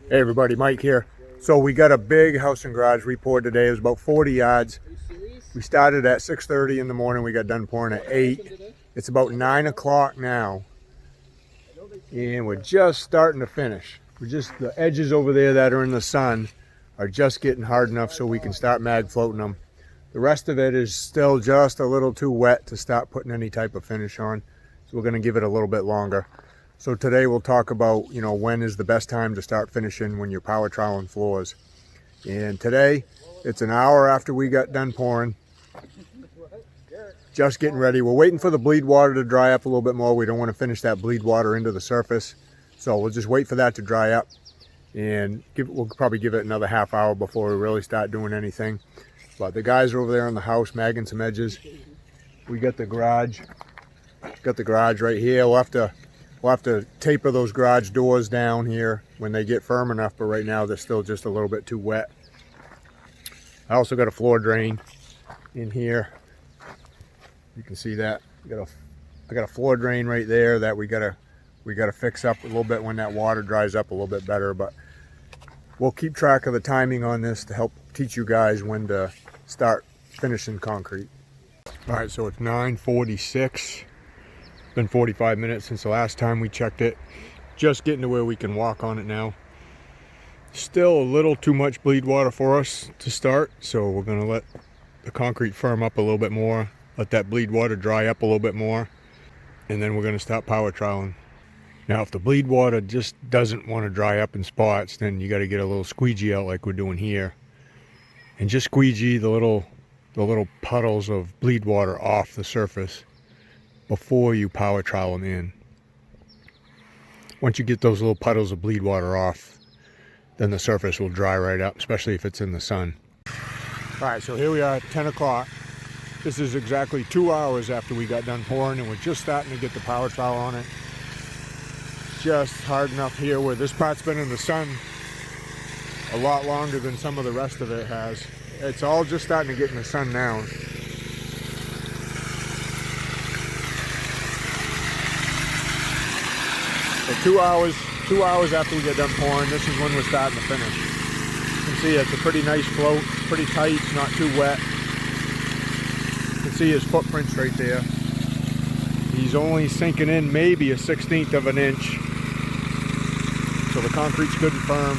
Hey everybody, Mike here. So we got a big house and garage report today. It was about 40 yards. We started at 6:30 in the morning. We got done pouring at 8. It's about 9 o'clock now. And we're just starting to finish. The edges over there that are in the sun are just getting hard enough so we can start mag floating them. The rest of it is still just a little too wet to start putting any type of finish on. So we're going to give it a little bit longer. So today we'll talk about, when is the best time to start finishing when you're power troweling floors. And today, it's an hour after we got done pouring. Just getting ready. We're waiting for the bleed water to dry up a little bit more. We don't want to finish that bleed water into the surface. So we'll just wait for that to dry up. And we'll probably give it another half hour before we really start doing anything. But the guys are over there in the house magging some edges. We got the garage. Got the garage right here. We'll have to taper those garage doors down here when they get firm enough, but right now they're still just a little bit too wet. I also got a floor drain in here. You can see that. I got a floor drain right there that we gotta fix up a little bit when that water dries up a little bit better, but we'll keep track of the timing on this to help teach you guys when to start finishing concrete. All right, so it's 9:46. Been 45 minutes since the last time we checked it. Just getting to where we can walk on it now. Still a little too much bleed water for us to start, so we're going to let the concrete firm up a little bit more, let that bleed water dry up a little bit more, and then we're going to stop power troweling. Now if the bleed water just doesn't want to dry up in spots, then you got to get a little squeegee out like we're doing here and just squeegee the little puddles of bleed water off the surface before you power trowel them in. Once you get those little puddles of bleed water off, then the surface will dry right up, especially if it's in the sun. All right, so here we are at 10 o'clock. This is exactly 2 hours after we got done pouring, and we're just starting to get the power trowel on it. Just hard enough here where this part's been in the sun a lot longer than some of the rest of it has. It's all just starting to get in the sun now. So 2 hours after we get done pouring, this is when we're starting to finish. You can see it's a pretty nice float, pretty tight, not too wet. You can see his footprints right there. He's only sinking in maybe a 1/16 of an inch. So the concrete's good and firm.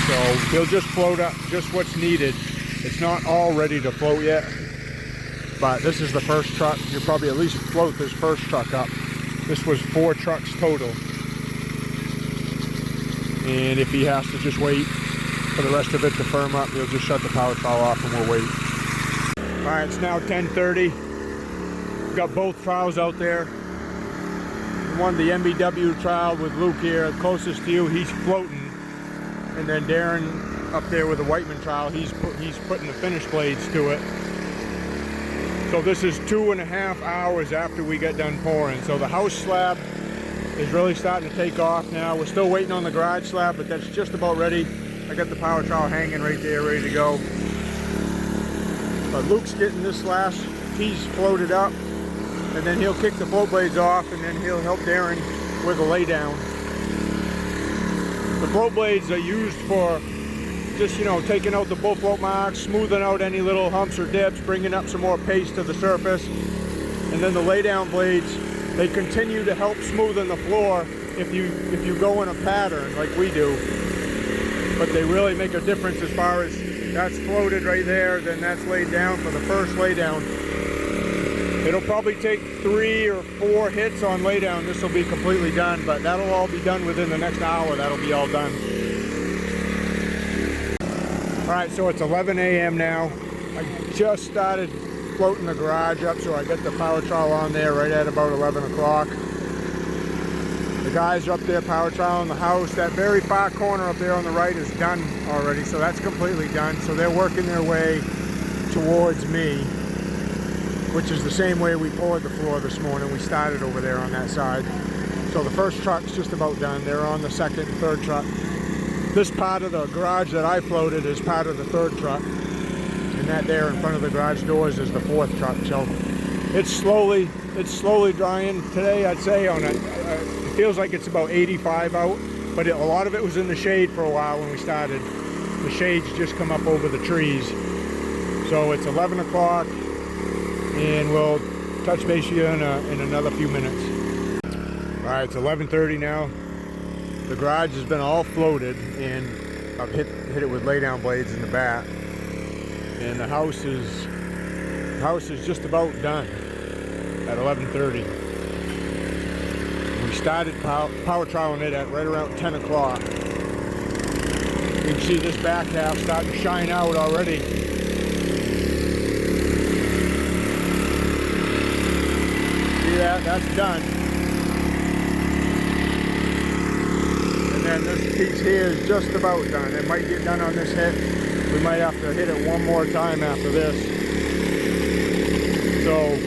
So he'll just float up just what's needed. It's not all ready to float yet. But this is the first truck. You'll probably at least float this first truck up. This was 4 trucks total. And if he has to just wait for the rest of it to firm up, he'll just shut the power trowel off and we'll wait. All right, it's now 10:30. We've got both trowels out there. One, the MBW trowel with Luke here, closest to you, he's floating. And then Darren up there with the Whiteman trowel, he's putting the finish blades to it. So this is 2.5 hours after we get done pouring. So the house slab is really starting to take off now. We're still waiting on the garage slab, but that's just about ready. I got the power trowel hanging right there, ready to go. But Luke's getting this last piece floated up, and then he'll kick the float blades off, and then he'll help Darren with the laydown. The float blades are used for just, taking out the bull float marks, smoothing out any little humps or dips, bringing up some more paste to the surface. And then the laydown blades, they continue to help smoothen the floor if you go in a pattern like we do. But they really make a difference as far as that's floated right there, then that's laid down for the first laydown. It'll probably take 3 or 4 hits on laydown. This will be completely done, but that'll all be done within the next hour. That'll be all done. All right, so it's 11 a.m. now. I just started floating the garage up, so I got the power trowel on there right at about 11 o'clock. The guys are up there power troweling the house. That very far corner up there on the right is done already, so that's completely done. So they're working their way towards me, which is the same way we poured the floor this morning. We started over there on that side. So the first truck's just about done. They're on the second and third truck. This part of the garage that I floated is part of the third truck. And that there in front of the garage doors is the fourth truck. So It's slowly drying today. I'd say it feels like it's about 85 out, but a lot of it was in the shade for a while when we started. The shades just come up over the trees. So it's 11 o'clock, and we'll touch base with you in another few minutes. All right, it's 11:30 now. The garage has been all floated, and I've hit it with lay-down blades in the back. And the house is just about done at 11:30. We started power troweling it at right around 10 o'clock. You can see this back half starting to shine out already. See that? That's done. And then this piece here is just about done. It might get done on this hit. We might have to hit it one more time after this. So,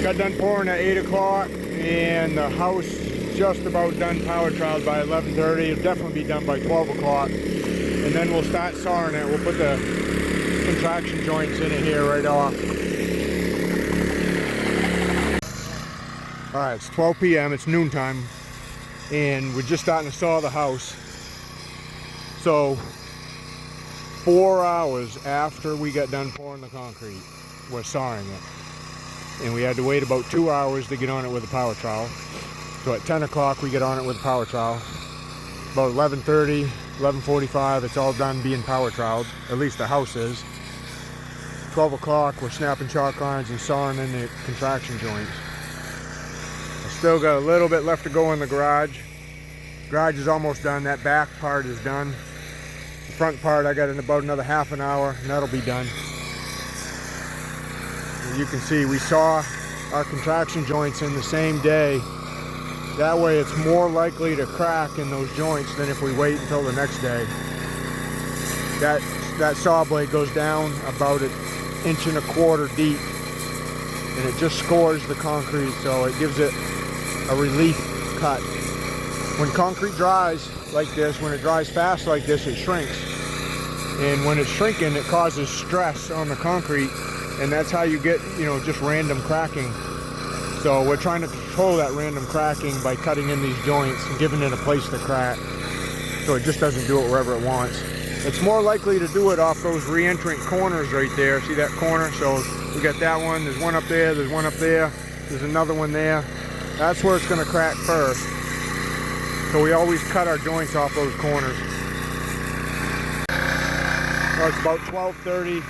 got done pouring at 8 o'clock, and the house just about done power troweled by 11:30. It'll definitely be done by 12 o'clock. And then we'll start sawing it. We'll put the contraction joints in it here right off. All right, it's 12 p.m., it's noontime, and we're just starting to saw the house. So, 4 hours after we got done pouring the concrete, we're sawing it. And we had to wait about 2 hours to get on it with a power trowel. So at 10 o'clock we get on it with a power trowel. About 11:30, 11:45, it's all done being power troweled. At least the house is. 12 o'clock, we're snapping chalk irons and sawing in the contraction joints. I still got a little bit left to go in the garage. Garage is almost done. That back part is done. The front part I got in about another half an hour, and that'll be done. As you can see, we saw our contraction joints in the same day. That way it's more likely to crack in those joints than if we wait until the next day. That saw blade goes down about 1.25 inches deep, and it just scores the concrete, so it gives it a relief cut. When concrete dries like this, when it dries fast like this, it shrinks. And when it's shrinking, it causes stress on the concrete, and that's how you get, just random cracking. So we're trying to control that random cracking by cutting in these joints and giving it a place to crack, so it just doesn't do it wherever it wants. It's more likely to do it off those re-entrant corners right there. See that corner? So we got that one, there's one up there, there's one up there, there's another one there. That's where it's going to crack first. So we always cut our joints off those corners. So it's about 12:30.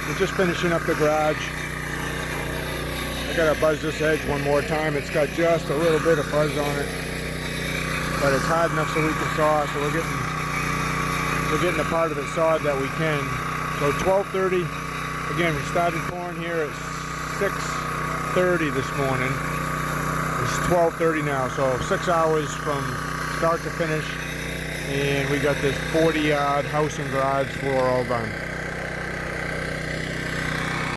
We're just finishing up the garage. I gotta buzz this edge one more time. It's got just a little bit of fuzz on it, but it's hard enough so we can saw. So we're getting the part of it sawed that we can. So 12:30. Again, we started pouring here at 6:30 this morning. It's 12:30 now, so 6 hours from start to finish, and we got this 40-yard house and garage floor all done.